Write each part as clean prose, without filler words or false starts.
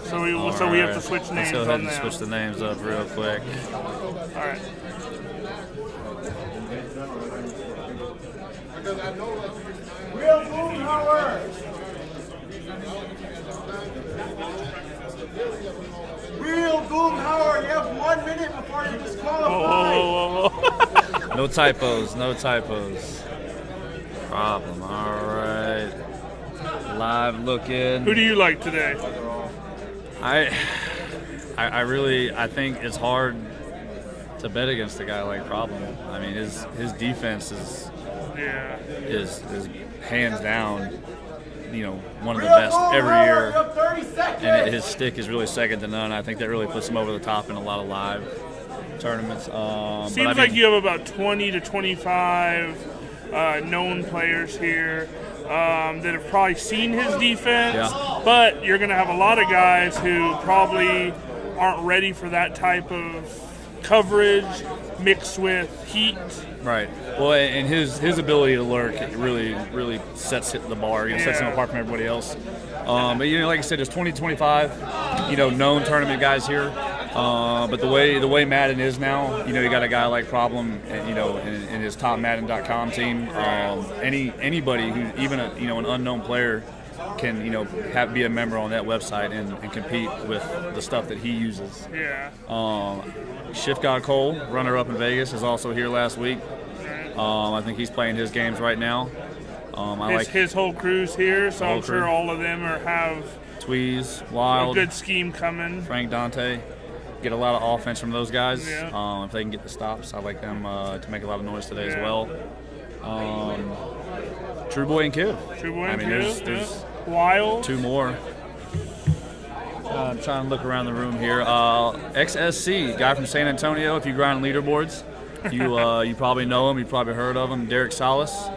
So we have to switch names. Let's go ahead on and them. switch the names up real quick. All right. Real Boomhauer. Real Boomhauer, you have 1 minute before you're disqualified. Whoa. No typos, no typos. Problem. All right. Live looking. Who do you like today? I really think it's hard to bet against a guy like Problem. I mean, his defense is hands down, one of the best every year. And his stick is really second to none. I think that really puts him over the top in a lot of live tournaments. Seems like you have about 20 to 25 known players here that have probably seen his defense, but you're going to have a lot of guys who probably aren't ready for that type of coverage mixed with heat. Right. Well, and his ability to lurk really sets the bar. Sets him apart from everybody else. But like I said, there's 20, 25, known tournament guys here. But the way Madden is now, you got a guy like Problem, in his top Madden.com team. Anybody who even an unknown player can be a member on that website and compete with the stuff that he uses. Shift God Cole, runner up in Vegas, is also here last week. I think he's playing his games right now. His whole crew's here, so I'm sure all of them have Tweez, Wild, a good scheme coming. Frank Dante. Get a lot of offense from those guys. If they can get the stops, I like them to make a lot of noise today as well. True Boy and Kiv. There's Wild. Two more. I'm trying to look around the room here. XSC, guy from San Antonio. If you grind leaderboards, you probably know him. You've probably heard of him. Derek Salas,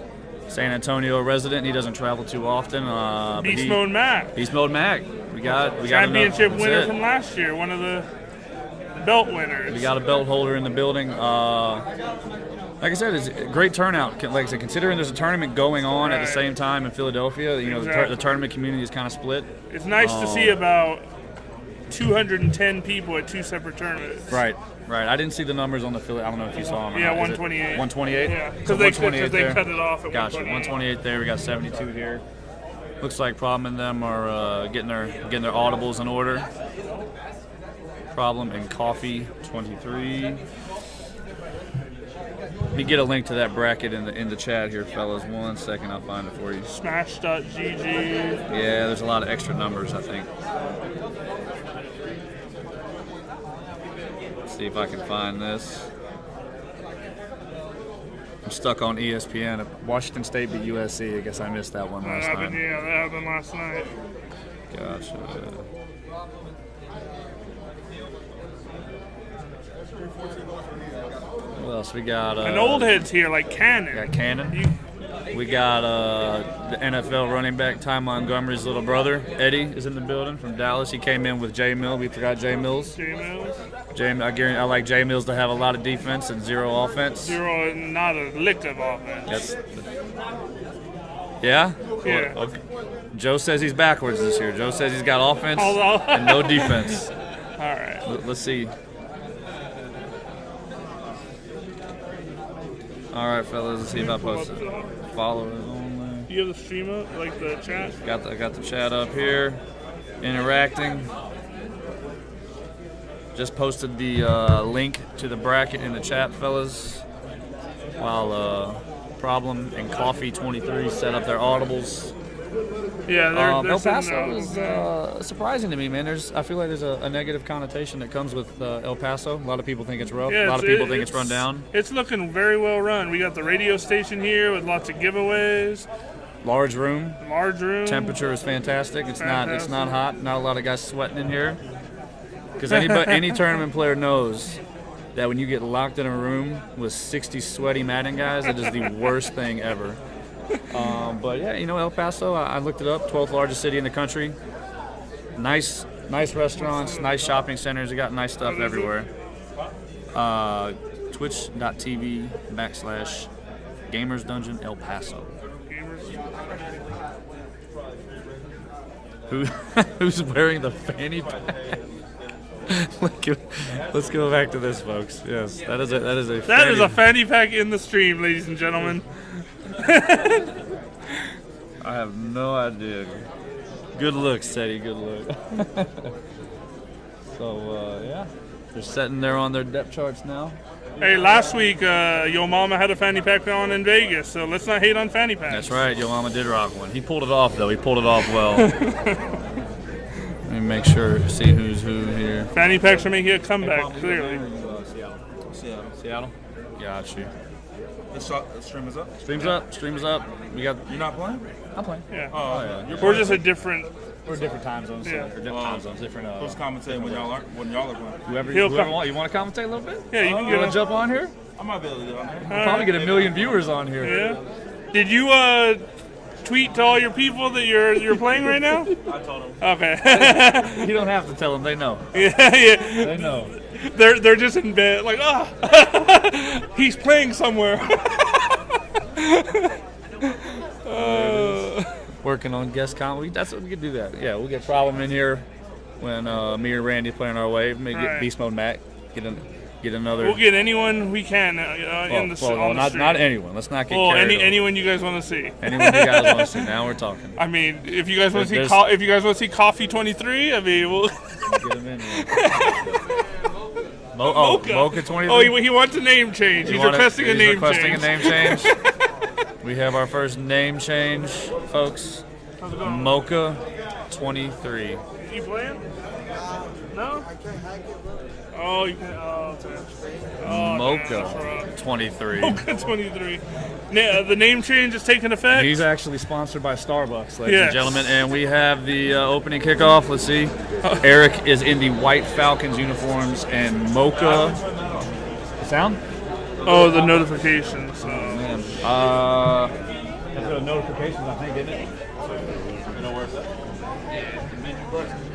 San Antonio resident. He doesn't travel too often. Beast Mode Mac. Beast Mode Mac. We got championship winner from last year. One of the belt winners. We got a belt holder in the building. Like I said, it's a great turnout. Like I said, considering there's a tournament going on at the same time in Philadelphia, the tournament community is kind of split. It's nice to see about 210 people at two separate tournaments. Right. I didn't see the numbers on the Philly. I don't know if you saw them. 128. 128? Yeah, because they cut it off at 128. 128 there. We got 72 here. Looks like Problem and them are getting their audibles in order. Problem and Coffee 23. Let me get a link to that bracket in the chat here, fellas. 1 second, I'll find it for you. Smash.gg. Yeah, there's a lot of extra numbers, I think. Let's see if I can find this. I'm stuck on ESPN. Washington State beat USC. I guess I missed that one last night. Yeah, that happened last night. Gotcha. What else we got? An old head's here, like Cannon. Got Cannon. We got the NFL running back Ty Montgomery's little brother Eddie is in the building from Dallas. He came in with Jay Mills. We forgot Jay Mills. I like Jay Mills to have a lot of defense and zero offense. Not a lick of offense. Yeah. Yeah. Okay. Joe says he's backwards this year. Joe says he's got offense and no defense. All right. Let's see. All right, fellas. Let's see if I post it. Followers only. Do you have the stream up, like the chat? Got the chat up here. Interacting. Just posted the link to the bracket in the chat, fellas. While Problem and Coffee 23 set up their audibles. Yeah, they're El Paso is surprising to me, man. I feel like there's a negative connotation that comes with El Paso. A lot of people think it's rough. Yeah, a lot of people think it's run down. It's looking very well run. We got the radio station here with lots of giveaways. Large room. Temperature is fantastic. It's not hot. Not a lot of guys sweating in here. Because any tournament player knows that when you get locked in a room with 60 sweaty Madden guys, it is the worst thing ever. But yeah, El Paso, I looked it up, 12th largest city in the country. Nice restaurants, nice shopping centers. They got nice stuff everywhere. Twitch.tv/Gamers Dungeon El Paso. who's wearing the fanny pack. Let's go back to this, folks. Yes, that is a fanny pack in the stream, ladies and gentlemen. I have no idea. Good look, Teddy. Good look. So yeah, they're sitting there on their depth charts now. Hey, last week, Yo Mama had a fanny pack on in Vegas, so let's not hate on fanny packs. That's right, Yo Mama did rock one. He pulled it off, though. He pulled it off well. Let me make sure, see who's who here. Fanny packs are making a comeback, clearly. Seattle? Got you. The stream is up? Stream's up. Stream's up. We got. You're not playing? I'm playing. Yeah. Oh, yeah. We're just a different. We're different time zones. Yeah. Or different time zones. Different. Who's commentating when y'all are playing? Whoever He'll whoever come. want. You want to commentate a little bit? Yeah, you can You get want a to jump on here? I might be able to do it. We'll probably get 1 million viewers on here. Yeah. Did you tweet to all your people that you're playing right now? I told him. Okay. You don't have to tell them. They know. Yeah. They know. They're just in bed, like, he's playing somewhere. Working on guest comment. That's what we could do that. Yeah, we'll get Problem in here when me or Randy playing our way. Maybe get Right. Beast Mode Mac. Get another. We'll get anyone we can in the on the stream. not anyone. Let's not get Well, carried away. anyone you guys want to see. Anyone you guys want to see. Now we're talking. I mean, if you guys want to see, There's- if you guys want to see Coffee 23, I mean, we'll. Get him in here. Mocha 23. Oh, he wants a name change. He's requesting a name requesting change. a name change. We have our first name change, folks. How's it going? Mocha 23. You playing? No? Oh, you can. Oh, okay. Oh, Mocha 23. Mocha 23. The name change is taking effect. He's actually sponsored by Starbucks, ladies Yes. and gentlemen, and we have the opening kickoff. Let's see. Eric is in the White Falcons uniforms, and Mocha. The sound? Oh, the notifications. Man. That's the notifications, I think, isn't it?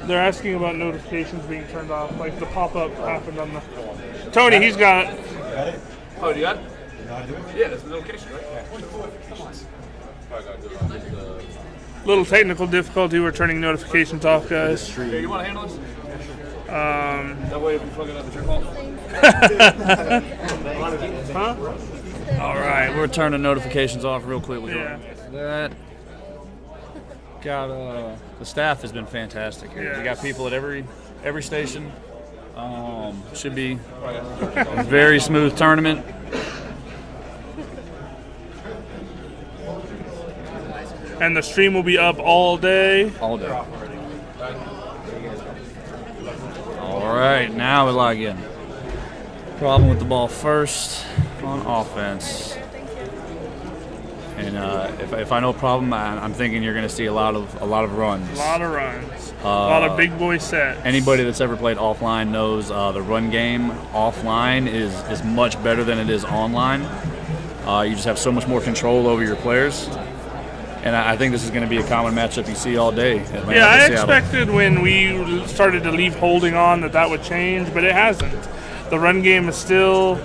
They're asking about notifications being turned off, like the pop-up happened on the. Tony, he's got it. Oh, do you got it? Yeah, that's the notification, right? Little technical difficulty. We're turning notifications off, guys. Hey, you want to handle this? That way if we plug it up, it's your fault. Huh? All right, we're turning notifications off real quick. We'll Yeah. that. Got the staff has been fantastic here. We got people at every station. Should be a very smooth tournament. And the stream will be up all day. All day. All right, now we log in. Problem with the ball first on offense. And if I know problem, I'm thinking you're going to see a lot of runs. A lot of runs. A lot of big boy sets. Anybody that's ever played offline knows the run game offline is much better than it is online. You just have so much more control over your players. And I think this is going to be a common matchup you see all day. Atlanta Yeah, I to Seattle. expected when we started to leave holding on that would change, but it hasn't. The run game is still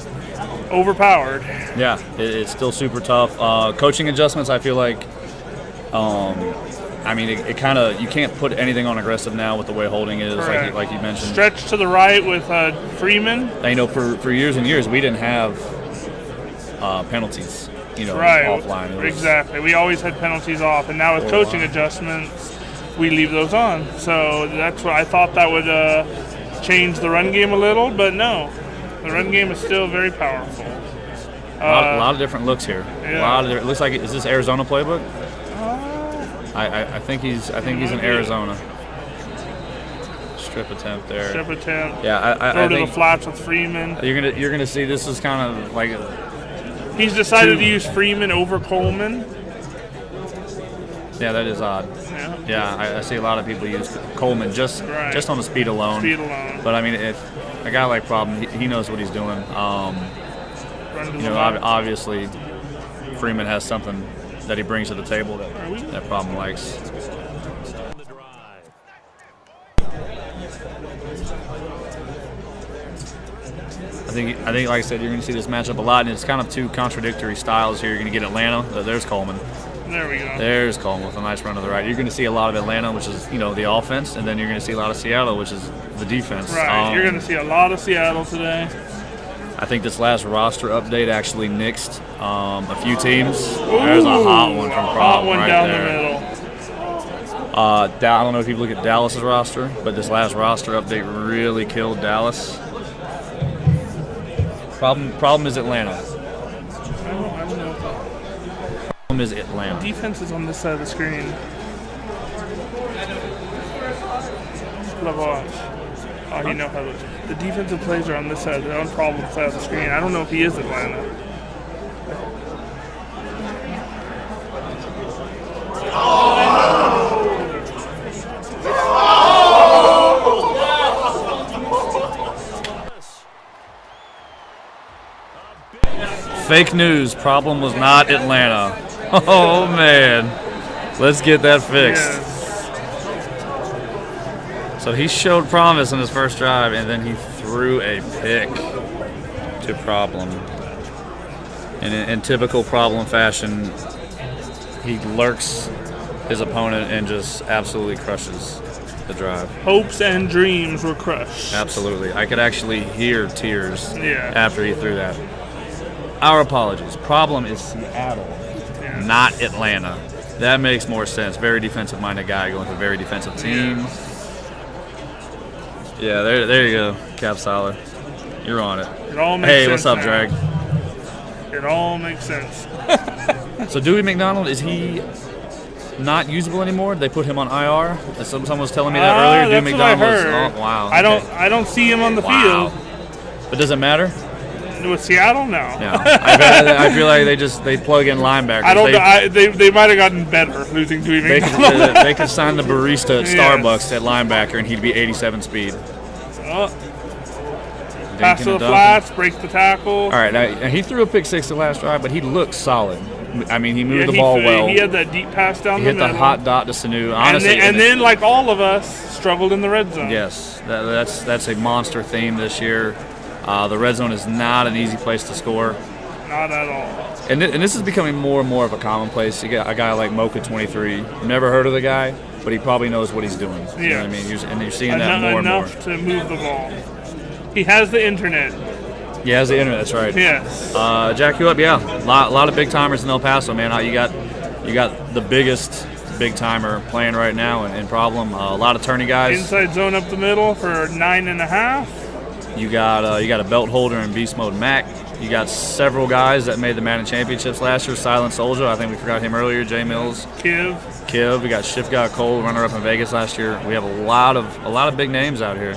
overpowered. Yeah, it's still super tough. Coaching adjustments, I feel like, I mean, it kind of, you can't put anything on aggressive now with the way holding is, Correct. like you mentioned. Stretch to the right with Freeman. And, you know, for years and years, we didn't have penalties, you know, Right, offline. It was- exactly. We always had penalties off, and now with coaching adjustments, we leave those on. So that's what I thought that would change the run game a little, but no. The run game is still very powerful. A lot of different looks here. Yeah. A lot of it looks like, is this Arizona playbook? I think he's in Arizona. Strip attempt there. Strip attempt. Yeah, I Throw to the think flats with Freeman. you're gonna see this is kind of like He's decided to use Freeman over Coleman. yeah, that is odd. Yeah. Yeah, I see a lot of people use Coleman just on the speed alone. Speed alone. But I mean, if a guy like Problem, he knows what he's doing. Run to You the know, left. obviously Freeman has something that he brings to the table that Problem likes. I think, like I said, you're going to see this matchup a lot, and it's kind of two contradictory styles here. You're going to get Atlanta. There's Coleman. There we go. There's Coleman with a nice run to the right. You're going to see a lot of Atlanta, which is, the offense, and then you're going to see a lot of Seattle, which is the defense. Right. You're going to see a lot of Seattle today. I think this last roster update actually nixed a few teams. There's a hot one from Problem right down there. the middle. I don't know if you look at Dallas's roster, but this last roster update really killed Dallas. Problem is Atlanta. I don't know. Problem is Atlanta. Defense is on this side of the screen. Love watch. Oh, you know how the defensive plays are on this side, the Problem side of the screen. I don't know if he is Atlanta. Fake news. Problem was not Atlanta. Oh, man. Let's get that fixed. Yes. So he showed promise in his first drive, and then he threw a pick to Problem. And in typical Problem fashion, he lurks his opponent and just absolutely crushes the drive. Hopes and dreams were crushed. Absolutely. I could actually hear tears Yeah. after he threw that. Our apologies. Problem is Seattle, not Atlanta. That makes more sense. Very defensive-minded guy going to a very defensive team. Yeah, there you go, Cap Soller. You're on it. It all makes Hey, sense what's up, now. Drag? It all makes sense. So Dewey McDonald, is he not usable anymore? They put him on IR? Someone was telling me that earlier. That's Dewey what I McDonald heard. was. Oh, wow. I okay. don't see him on the Wow. field. But does it matter? With Seattle, no. Yeah. I feel like they plug in linebackers. I don't know. They might have gotten better losing Dewey They McDonald. could, they could sign the barista at Yes. Starbucks at linebacker, and he'd be 87 speed. Oh, pass Dinkin to the and Duncan. flats, break the tackle. All right, now, he threw a pick six the last drive, but he looked solid. I mean, he moved Yeah, the ball he well. He had that deep pass down He the hit middle. the hot dot to Sanu. and Honestly, then, like all of us, struggled in the red zone. yes, that's a monster theme this year. The red zone is not an easy place to score. Not at all. And this is becoming more and more of a commonplace. You got a guy like Mocha 23. Never heard of the guy, but he probably knows what he's doing. You know what I mean? You're seeing that more and more. Enough to move the ball. He has the internet. He has the internet. That's right. Yes. Jack you up, yeah. A lot of big timers in El Paso, man. You got the biggest big timer playing right now in Problem. A lot of tourney guys. Inside zone up the middle for 9.5. You got a belt holder in Beast Mode Mac. You got several guys that made the Madden Championships last year. Silent Soldier, I think we forgot him earlier. Jay Mills, Kiv. We got Shift Guy Cole, runner up in Vegas last year. We have a lot of big names out here.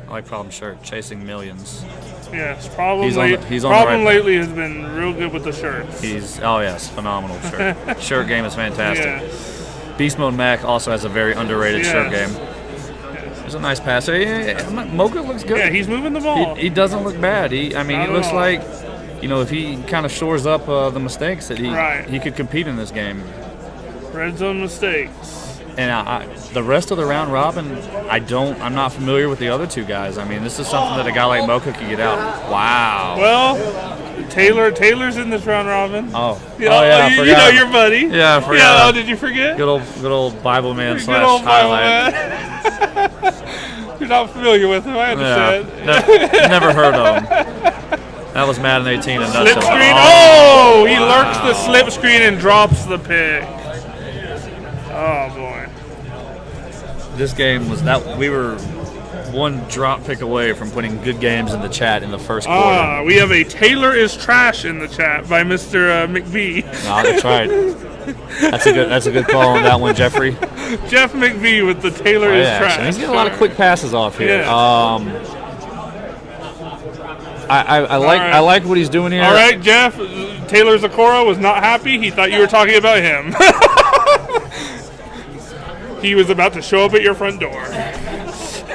I like Problem shirt, chasing millions. Yes, Problem. He's on the Problem right- lately has been real good with the shirts. Yes, phenomenal shirt. Shirt game is fantastic. Yes. Beast Mode Mac also has a very underrated Yes. shirt game. It's a nice pass. Mocha looks good. Yeah, he's moving the ball. He doesn't look bad. He Not looks at all. like, if he kind of shores up the mistakes that Right. he could compete in this game. Red zone mistakes. And the rest of the round robin, I'm not familiar with the other two guys. I mean, this is something that a guy like Mocha could get out. Wow. Well, Taylor's in this round robin. Oh. You Oh, yeah, I you forgot. know your buddy. Yeah, I forgot. Yeah, oh, did you forget? Good old Bible man Good old / highlight. Bible man. You're not familiar with him, I understand. Never heard of him. That was Madden 18 in a Slip nutshell. screen. Oh, he lurks the slip screen and drops the pick. Oh boy. This game was that we were one drop pick away from putting good games in the chat in the first quarter. We have a Taylor is trash in the chat by Mr. McVie. No, that's right. That's a good call on that one, Jeffrey. Jeff McVie with the Taylor is Yeah, trash. he's getting a lot of quick passes off here. Yeah. I like what he's doing here. All right, Jeff. Taylor Zakora was not happy. He thought you were talking about him. He was about to show up at your front door.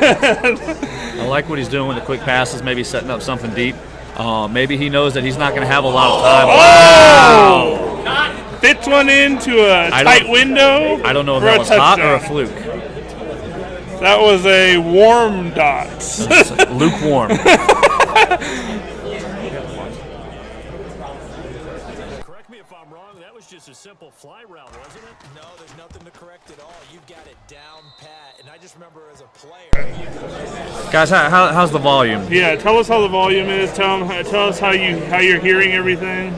I like what he's doing with the quick passes, maybe setting up something deep. Maybe he knows that he's not going to have a lot of time. Oh! Fits one into a tight window. I don't know if for that a was hot or a touchdown. fluke. That was a warm dot. Lukewarm. a simple fly route, wasn't it? No, there's nothing to correct at all. You've got it down pat. And I just remember as a player. Guys, how's the volume? Yeah, tell us how the volume is. Tell us how you're hearing everything.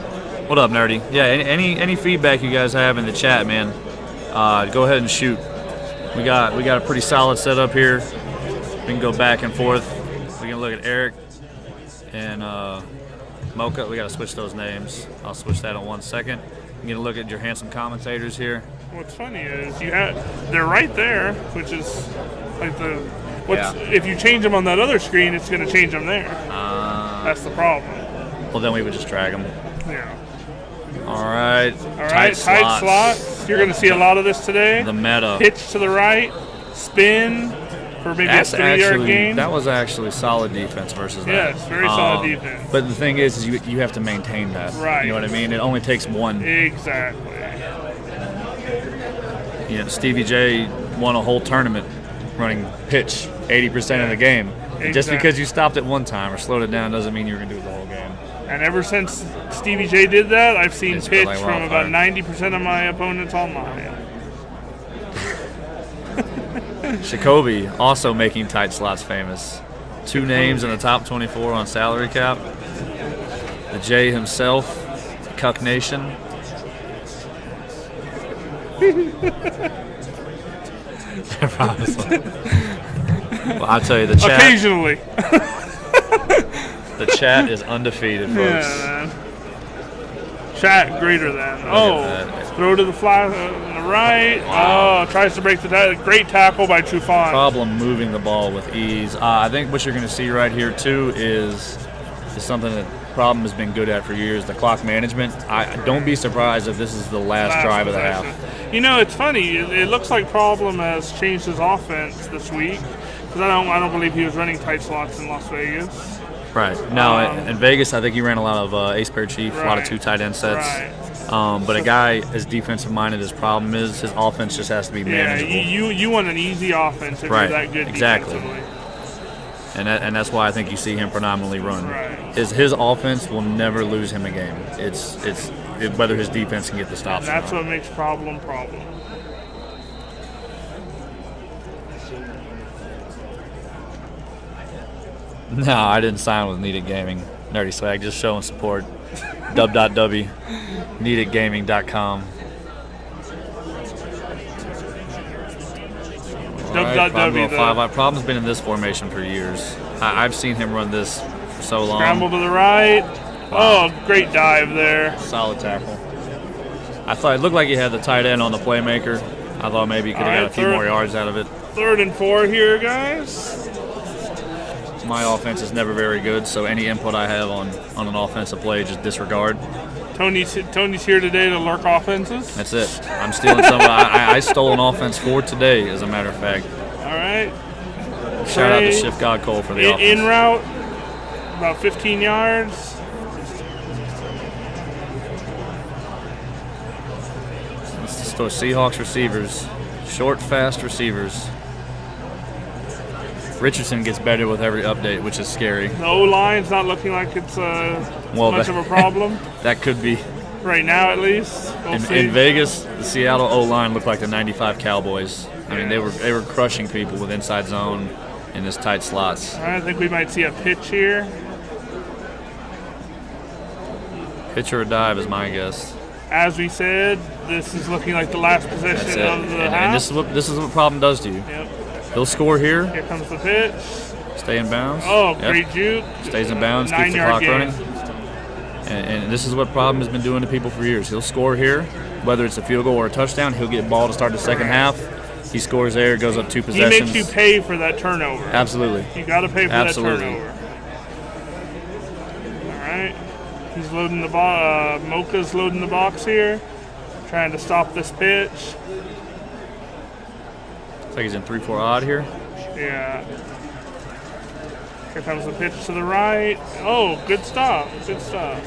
What up, Nerdy? Yeah, any feedback you guys have in the chat, man, go ahead and shoot. We got a pretty solid setup here. We can go back and forth. We can look at Eric and Mocha. We got to switch those names. I'll switch that in 1 second. You get a look at your handsome commentators here. What's funny is they're right there, which is like if you change them on that other screen, it's going to change them there. That's the problem. Well, then we would just drag them. Yeah. All right. Tight slots. You're going to see a lot of this today. The meta. Pitch to the right, spin for maybe a 3-yard gain. That was actually solid defense versus that. Yes, very solid defense. But the thing is you have to maintain that. Right. You know what I mean? It only takes one. Exactly. You know, Stevie J won a whole tournament running pitch 80% of the game. Exactly. Just because you stopped it one time or slowed it down doesn't mean you're going to do it the whole game. And ever since Stevie J did that, I've seen It's pitch like from about 90% of my opponents online. Jacoby also making tight slots famous. 2 names in the top 24 on salary cap. The J himself, Cuck Nation. Well, I'll tell you, the chat. Occasionally. The chat is undefeated, folks. Yeah, man. Chat greater than. Throw to the fly on the right. Wow. Oh, tries to break the tackle. Great tackle by Trufant. Problem moving the ball with ease. I think what you're going to see right here too is something that Problem has been good at for years, the clock management. Don't be surprised if this is the last drive of the half. You know, it's funny. It looks like Problem has changed his offense this week because I don't believe he was running tight slots in Las Vegas. Right. Now, in Vegas, I think he ran a lot of ace pair chief, a lot of 2 tight end sets. Right. But a guy as defensive minded as Problem is, his offense just has to be manageable. Yeah, you want an easy offense if you're that good defensively. And that's why I think you see him predominantly run. Right. His offense will never lose him a game. It's whether his defense can get the stops. And that's what makes Problem. No, I didn't sign with Needed Gaming. Nerdy Swag, just showing support. dub.w, neededgaming.com. Problem's been in this formation for years. I've seen him run this for so long. Scramble to the right. Wow. Oh, great dive there. Solid tackle. I thought it looked like he had the tight end on the playmaker. I thought maybe he could have got a few more yards out of it. 3rd and 4 here, guys. My offense is never very good, so any input I have on an offensive play, just disregard. Tony's here today to lurk offenses. That's it. I'm stealing some. I stole an offense for today, as a matter of fact. All right. Shout out to Shift God Cole for the offense. In route, about 15 yards. It's the Seahawks receivers, short, fast receivers. Richardson gets better with every update, which is scary. The O-line's not looking like it's much of a problem. That could be. Right now, at least. In Vegas, the Seattle O-line looked like the 95 Cowboys. I mean, they were crushing people with inside zone in this tight slots. I think we might see a pitch here. Pitch or a dive is my guess. As we said, this is looking like the last possession of the half. And this is what Problem does to you. Yep. He'll score here. Here comes the pitch. Stay in bounds. Oh, great juke. Stays in bounds, keeps the clock running. And this is what Problem has been doing to people for years. He'll score here, whether it's a field goal or a touchdown. He'll get ball to start the second half. He scores there, goes up 2 possessions. He makes you pay for that turnover. Absolutely. You got to pay for that turnover. All right. He's loading the box. Mocha's loading the box here, trying to stop this pitch. Looks like he's in 3-4 odd here. Yeah. Here comes the pitch to the right. Oh, good stop. Good stop.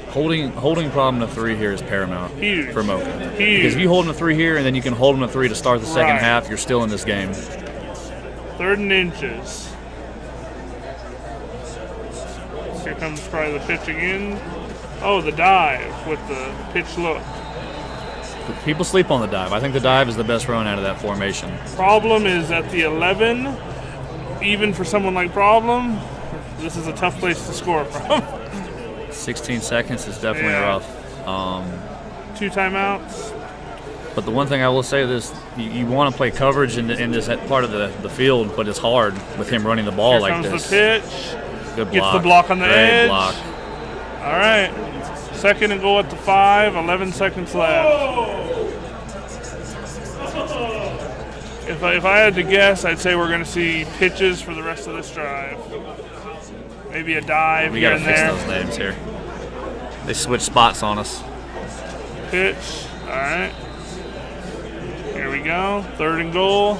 Holding Problem to 3 here is paramount. Huge. For Mocha. Huge. Because if you hold him to 3 here and then you can hold him to 3 to start the second half, you're still in this game. 3rd and inches. Here comes probably the pitch again. Oh, the dive with the pitch look. People sleep on the dive. I think the dive is the best run out of that formation. Problem is at the 11, even for someone like Problem, this is a tough place to score from. 16 seconds is definitely Yeah. rough. 2 timeouts. But the one thing I will say is you want to play coverage in this part of the field, but it's hard with him running the ball Here like comes this. the pitch. Good block. Gets the block on the Great edge. block. All right. 2nd and goal at the 5, 11 seconds left. If I had to guess, I'd say we're going to see pitches for the rest of this drive. Maybe a dive We here got to and fix there. those names here. They switched spots on us. Pitch. All right. Here we go. 3rd and goal.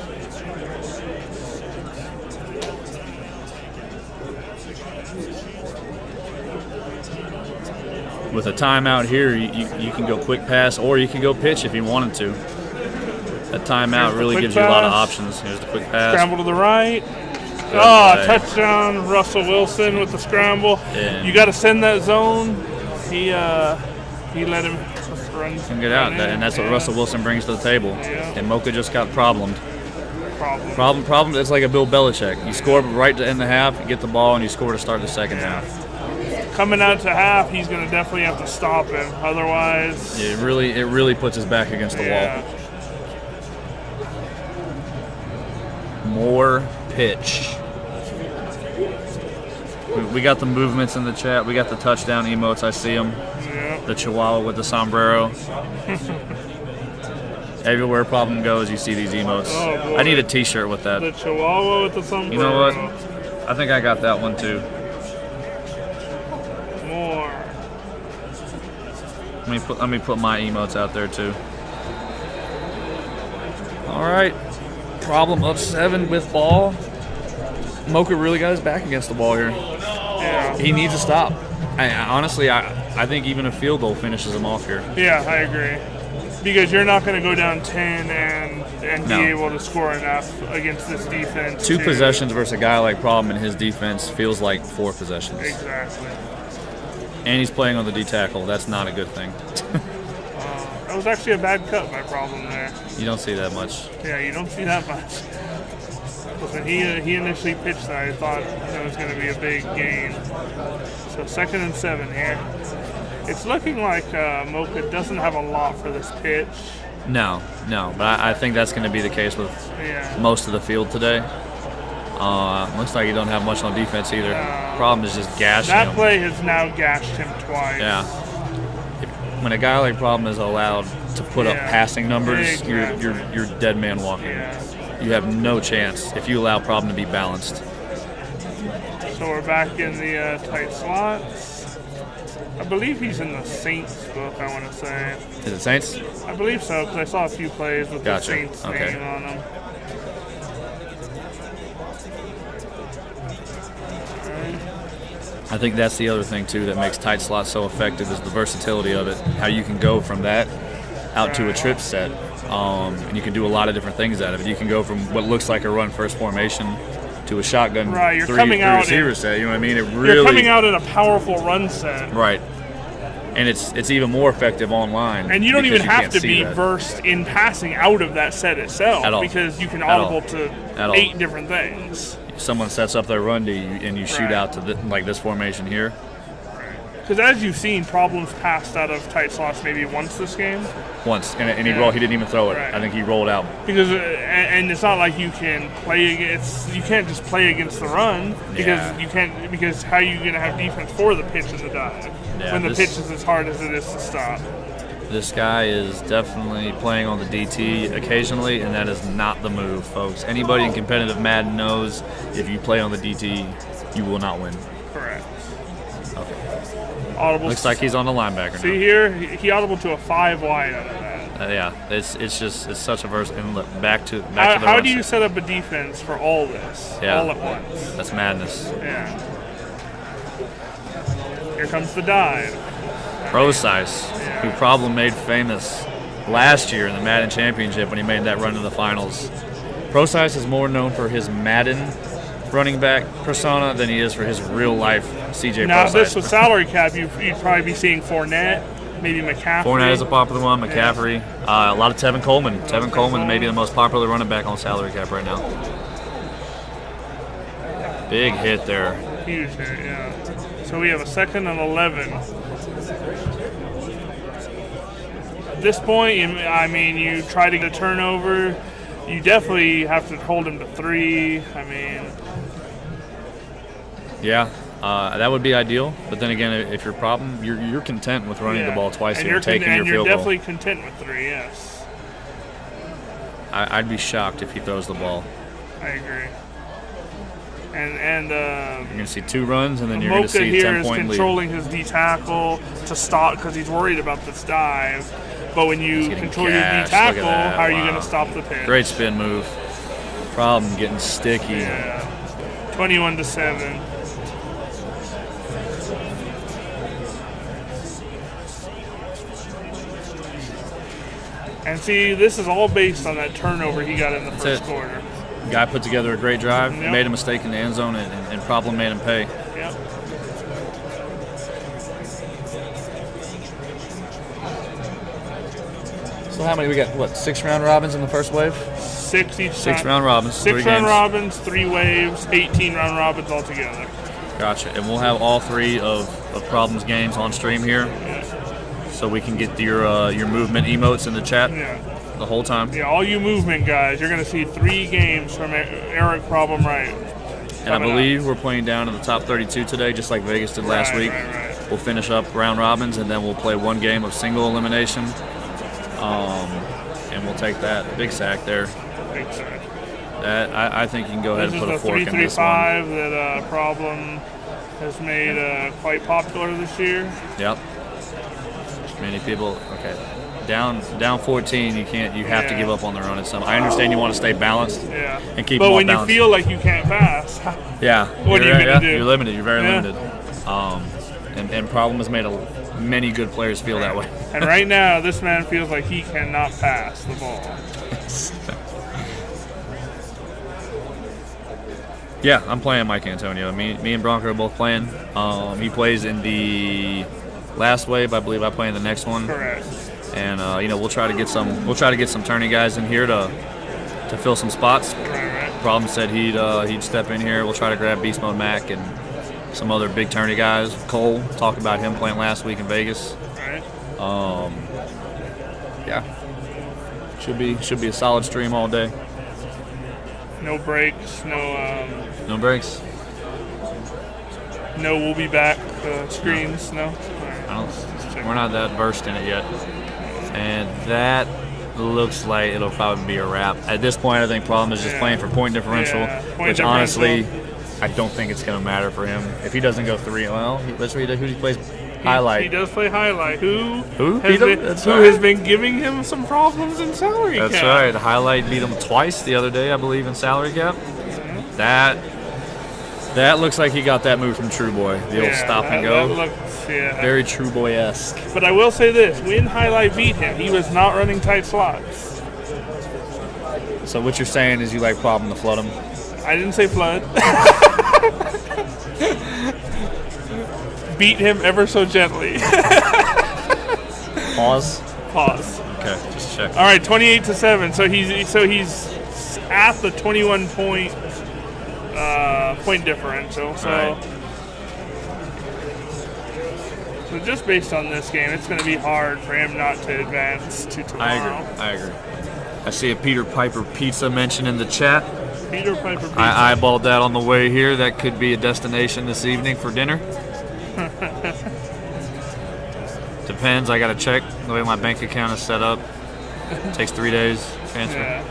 With a timeout here, you can go quick pass or you can go pitch if you wanted to. That timeout Here's the really quick gives you a lot of pass. options. Here's the quick pass. Scramble to the right. play. Touchdown, Russell Wilson with the scramble. Yeah. You got to send that zone. He let him run. Can get out, run in. and that's what Yeah. Russell Wilson brings to the table. Yeah. And Mocha just got problemed. Problem. Problem. It's like a Bill Belichick. You score right to end the half, you get the ball, and you score to start the second half. Coming out to half, he's going to definitely have to stop him. Otherwise, It really puts his back against the yeah. wall. More pitch. We got the movements in the chat. We got the touchdown emotes. I see them. Yeah. The Chihuahua with the sombrero. Everywhere Problem goes, you see these emotes. Oh, boy. I need a T-shirt with that. The Chihuahua with the sombrero. You know what? I think I got that one too. More. Let me put my emotes out there too. All right, Problem up 7 with ball. Mocha really got his back against the ball here. Yeah. He needs to stop. Honestly, I think even a field goal finishes him off here. Yeah, I agree. Because you're not going to go down 10 and No. be able to score enough against this defense. 2 to- possessions versus a guy like Problem in his defense feels like 4 possessions. Exactly. And he's playing on the D tackle. That's not a good thing. That was actually a bad cut by Problem there. You don't see that much. Yeah, you don't see that much. When he initially pitched that, I thought it was going to be a big gain. So 2nd and 7 here. It's looking like Mocha doesn't have a lot for this pitch. No. But I think that's going to be the case with Yeah. most of the field today. Looks like you don't have much on defense either. Problem is just gashing That him. play has now gashed him twice. Yeah. When a guy like Problem is allowed to put up Yeah. passing numbers, Exactly. you're dead man walking. Yeah. You have no chance if you allow Problem to be balanced. So we're back in the tight slots. I believe he's in the Saints book, I want to say. Is it Saints? I believe so, because I saw a few plays with Gotcha. the Saints Okay. name on them. I think that's the other thing too that makes tight slots so effective is the versatility of it. How you can go from that out to a trip set, and you can do a lot of different things out of it. You can go from what looks like a run first formation to a shotgun Right, you're three coming out receiver in- set. You know what I mean? It really You're coming out in a powerful run set. right, and it's even more effective online. And you don't because even you have can't to see be that. versed in passing out of that set itself At all. because you can At all. audible to At all. 8 different things. Someone sets up their run to you and you shoot Right. out to like this formation here. Because as you've seen, Problems passed out of tight slots maybe once this game. Once and he Yeah. rolled. He didn't even throw it. Right. I think he rolled out. Because and it's not like you can play against. You can't just play against the run because Yeah. you can't. Because how are you going to have defense for the pitch and the dive Yeah, when the this- pitch is as hard as it is to stop? This guy is definitely playing on the DT occasionally, and that is not the move, folks. Anybody in competitive Madden knows if you play on the DT, you will not win. Correct. Audible. Looks like he's on the linebacker See now. here, he audible to a 5 wide out of that. Yeah, it's such a verse. And look, back to the How run do you set. set up a defense for all this Yeah. all at once? That's madness. Yeah. Here comes the dive. Procise, who Problem made famous last year in the Madden Championship when he made that run to the finals. Procise is more known for his Madden running back persona than he is for his real life CJ Now, Procise. this with salary cap, you'd probably be seeing Fournette, maybe McCaffrey. Fournette is a popular one. McCaffrey. A lot of Tevin Coleman. Tevin Coleman may be the most popular running back on salary cap right now. Big hit there. Huge hit, yeah. So we have a 2nd and 11. At this point, I mean, you try to get a turnover. You definitely have to hold him to 3. I mean, Yeah, that would be ideal. But then again, if your problem, you're content with running the ball twice and here and taking your field you're goal. definitely content with 3. Yes, I'd be shocked if he throws the ball. I agree. And You're going to see 2 runs, and then you're going to Mocha see here 10 is point lead. controlling his D tackle to stop because he's worried about this dive. But when you getting control your D gashed. Look at tackle, that. how are you Wow. going to stop the pitch? Great spin move. Problem getting sticky. Yeah. 21-7. And see, this is all based on that turnover he got in the first it. quarter. Guy put together a great drive, Yep. made a mistake in the end zone, and problem made him pay. Yep. So how many we got? What, 6 round robins in the first wave? 6 each 6 time. round robins, 6 3 round games. robins, 3 waves, 18 round robins altogether. Gotcha. And we'll have all 3 of Problems games on stream here, so we can get your movement emotes in the chat Yeah. the whole time. Yeah, all you movement guys, you're going to see 3 games from Eric Problem Right. And I coming believe we're playing down to the top 32 today, just like Vegas did last Right, week. right. We'll finish up round robins, and then we'll play 1 game of single elimination. And we'll take that. Big sack there. Big time. That I think you can go ahead This and is put a the fork in this one. 335 that Problem has made quite popular this year. Yep. Many people. Okay. Down 14. You can't. You have to Yeah. give up on the run at some. I understand you want to stay balanced. Yeah. And keep but them when off balance. you feel like you can't pass, Yeah. What are you You're- gonna do? You're limited. You're very Yeah. limited. And Problem has made many good players feel that way. and right now this man feels like he cannot pass the ball. Yeah, I'm playing Mike Antonio. Me and Bronco are both playing. He plays in the last wave, I believe. I play in the next one. Correct. And we'll try to get some tourney guys in here to fill some spots. Right. Problem said he'd step in here. We'll try to grab Beast Mode Mac and some other big tourney guys. Cole, talk about him playing last week in Vegas. Right. Yeah, should be a solid stream all day. No breaks. No breaks. No. We'll be back. Screens. No. We're not that versed in it yet, and that looks like it'll probably be a wrap. At this point, I think Problem is just playing for point differential, Yeah, point which honestly, I don't think it's going to matter for him. If he doesn't go 3, well, let's read who he plays. Highlight. He does play highlight. Who Beat him? That's right. has been giving him some problems in salary That's cap. right. Highlight beat him twice the other day, I believe, in salary cap. That looks like he got that move from True Boy, the old stop and go. That looks, Very True Boy-esque. But I will say this: when highlight beat him, he was not running tight slots. So what you're saying is you like Problem to flood him? I didn't say flood. Beat him ever so gently. Pause. Pause. Okay, just check. All right, 28-7. So he's at the 21 point differential. So, Right. so just based on this game, it's going to be hard for him not to advance to tomorrow. I agree. I see a Peter Piper pizza mentioned in the chat. Peter Piper. Pizza. I eyeballed that on the way here. That could be a destination this evening for dinner. Depends. I gotta check the way my bank account is set up. Takes 3 days transfer. Yeah.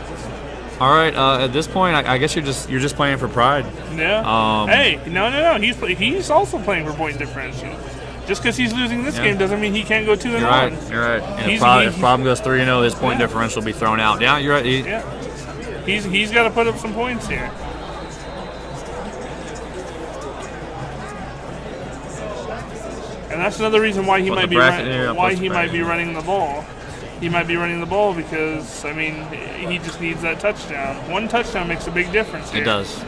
All right. At this point, I guess you're just playing for pride. Yeah. Hey, no. He's also playing for point differential. Just because he's losing this Yeah. game doesn't mean he can't go 2-1. You're right. You're right. And if Problem goes 3-0, his point differential will be thrown out. Yeah, you're right. Yeah. He's got to put up some points here. And that's another reason why he Put might the be bracket here, I'll why post he the might bracket. be running the ball. He might be running the ball because he just needs that touchdown. One touchdown makes a big difference here. It does.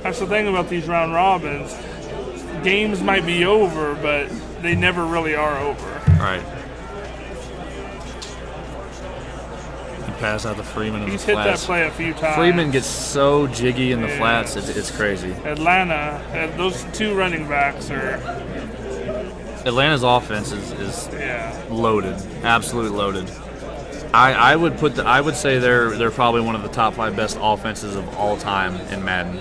That's the thing about these round robins. games might be over, but they never really are over. Right. He passed out to Freeman in He's the hit that flats. play a few times. Freeman gets so jiggy in the Yeah. flats, it's crazy. Atlanta, those two running backs are, Atlanta's offense is yeah. loaded, absolutely loaded. I would say they're probably one of the top 5 best offenses of all time in Madden.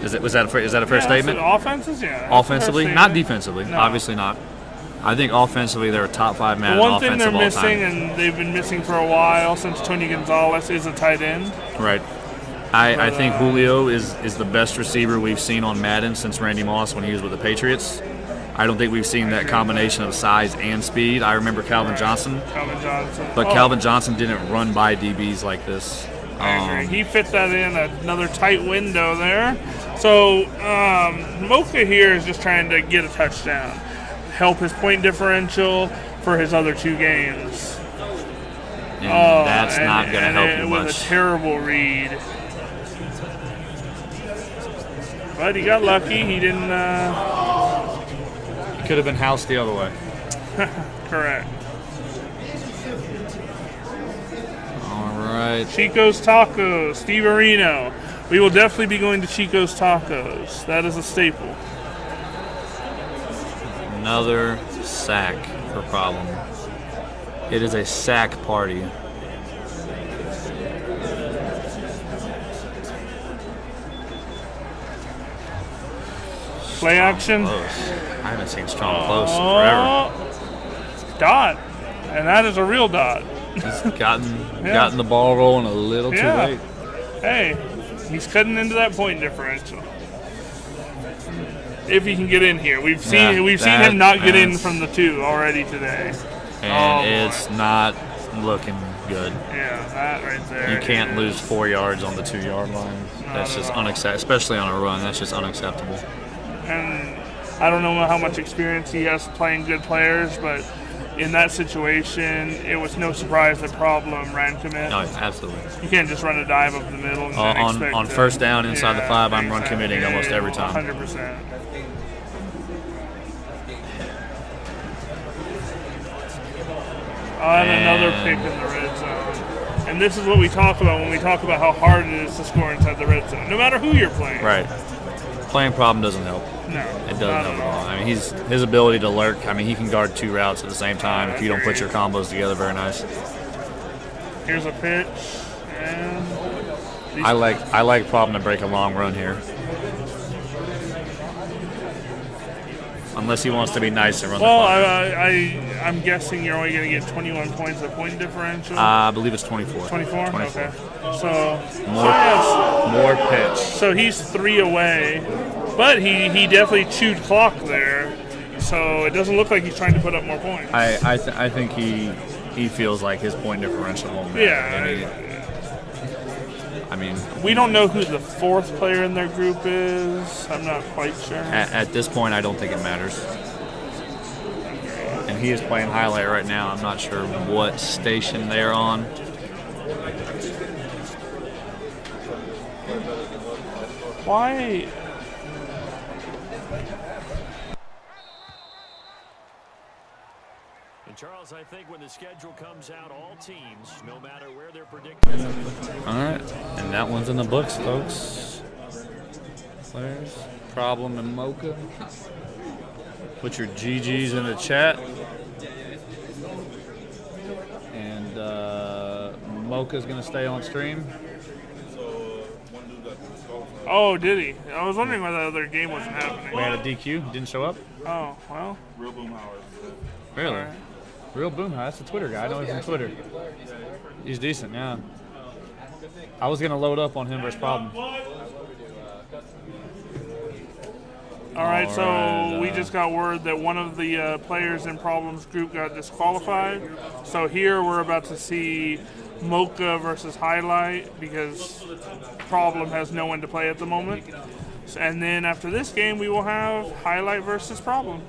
Is that a fair Yeah, statement? Offenses, yeah. that's a fair Offensively, not statement. defensively. No. Obviously not. I think offensively they're a top 5 The Madden one offense thing they're of all missing, time. and they've been missing for a while since Tony Gonzalez, is a tight end. Right. I think Julio is the best receiver we've seen on Madden since Randy Moss when he was with the Patriots. I don't think we've seen that combination of size and speed. I remember Calvin Johnson, Calvin Johnson. but Oh, Calvin Johnson didn't run by DBs like this. I agree. He fit that in another tight window there. So Mocha here is just trying to get a touchdown, help his point differential for his other 2 games. And that's not going to and help it you was much. a terrible read. But he got lucky. He didn't. Could have been housed the other way. Correct. All right. Chico's Tacos, Steve Areno. We will definitely be going to Chico's Tacos. That is a staple. Another sack for Problem. It is a sack party. Play action. Close. I haven't seen strong close in forever. Dot. And that is a real dot. He's gotten the ball rolling a little too Yeah. late. Hey, he's cutting into that point differential. If he can get in here. We've seen him not get in from the 2 already today. And boy. it's not looking good. Yeah, that right there. You can't is- lose 4 yards on the 2-yard line. That's just unacceptable, especially on a run. That's just unacceptable. And I don't know how much experience he has playing good players, but in that situation, it was no surprise the Problem ran commit. No, absolutely. You can't just run a dive up the middle. And then On expect first down inside the 5, I'm run committing almost every time. 100%. And another pick in the red zone. And this is what we talk about when we talk about how hard it is to score inside the red zone, no matter who you're playing. Right. Playing Problem doesn't help. No, It doesn't help at all. I mean, his ability to lurk. I mean, he can guard 2 routes at the same time if you don't put your combos together very nice. Here's a pitch, and I like Problem to break a long run here. Unless he wants to be nice and run well, the clock. I'm guessing you're only going to get 21 points of point differential. I believe it's 24. 24? 24. Okay. So More pitch. So he's 3 away, but he definitely chewed clock there. So it doesn't look like he's trying to put up more points. I think he feels like his point differential won't matter. Yeah. I mean, We don't know who the 4th player in their group is. I'm not quite sure. at this point, I don't think it matters. And he is playing highlight right now. I'm not sure what station they're on. Why? And Charles, I think when the schedule comes out, all teams, no matter where they're predicted. All right, and that one's in the books, folks. Players, Problem and Mocha. Put your GGs in the chat. And Mocha's going to stay on stream. Oh, did he? I was wondering why the other game wasn't happening. We had a DQ. He didn't show up. Oh, well. Real boom hours. Really? All right. Real Boomhauer. That's the Twitter guy. I know him from Twitter. He's decent, yeah. I was going to load up on him versus Problem. All right, so Alright, we just got word that one of the players in Problem's group got disqualified. So here we're about to see Mocha versus Highlight because Problem has no one to play at the moment. And then after this game, we will have Highlight versus Problem.